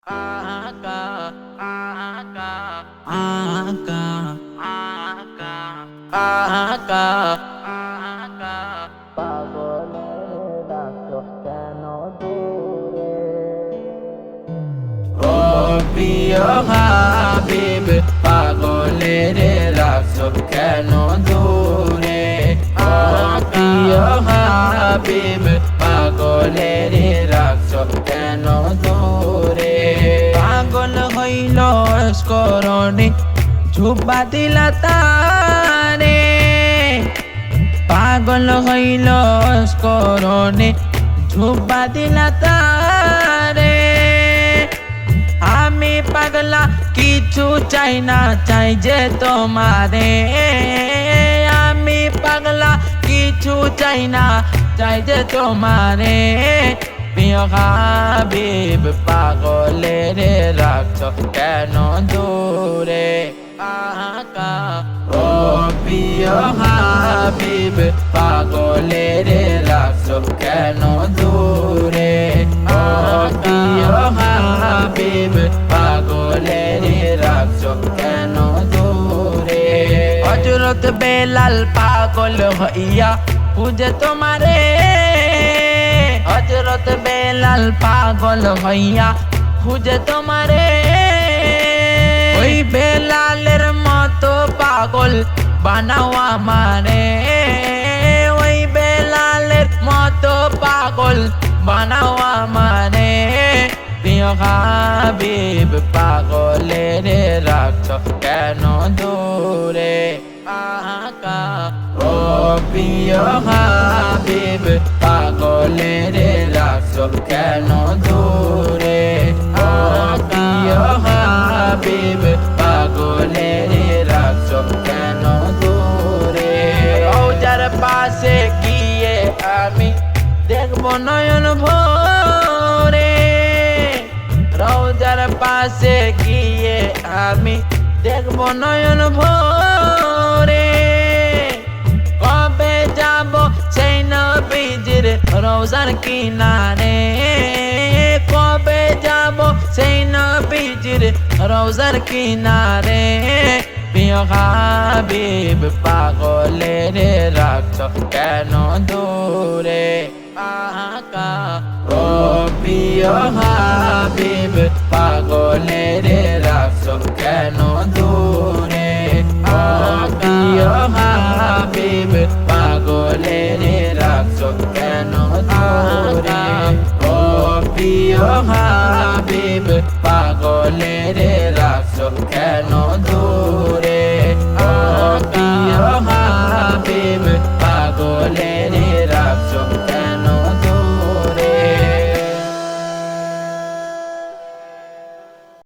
আকা আকা আকা আকা আকা আকা পাগলের রাখো কেন দূরে ও প্রিয় হাবিব পাগলের রাখো কেন দূরে ও প্রিয় হাবিব পাগলের রাখো কেন দূরে পাগল হইল স্মরণে ঝুবা দিলা তারে পাগল হইল স্মরণে ঝুবা দিলা তারে আমি পাগলা কিছু চাই না চাই যে তোমারে আমি পাগলা কিছু চাই না চাই যে তোমারে প্রিয় হাবিব পাগলের রাখো কেন দূরে আকা ও প্রিয় হাবিব পাগলের রাখো কেন দূরে ও প্রিয় হাবিব পাগলের রাখো কেন দূরে হযরত বেলাল পাগল হইয়া খুঁজে তোমারে হযরত বেলাল পাগল হইয়া খুঁজে তোমারে ওই বেলালের মতো পাগল বানাও আমারে ওই বেলালের মতো পাগল বানাও আমারে প্রিয় হাবিব পাগলের রাখো কেন দূরে আকা ও প্রিয় হাবিব পাগলের রাখো কেন দূরে ও প্রিয় হাবিব পাগলের রাখো কেন দূরে রওজার পাশে গিয়ে আমি দেখব নয়ন ভরে রওজার পাশে গিয়ে আমি দেখব নয়ন ভরে কবে যাব সেই নবীজির রওজার কিনারে কবে যাব সেই নবীজির রওজার কিনারে প্রিয় হাবিব পাগলের রাখো কেন দূরে আকা ও প্রিয় হাবিব পাগলের রাখো কেন দূরে ও প্রিয় হাবিব পাগলের রাখো কেন দূরে ও প্রিয় হাবিব পাগলের রাখো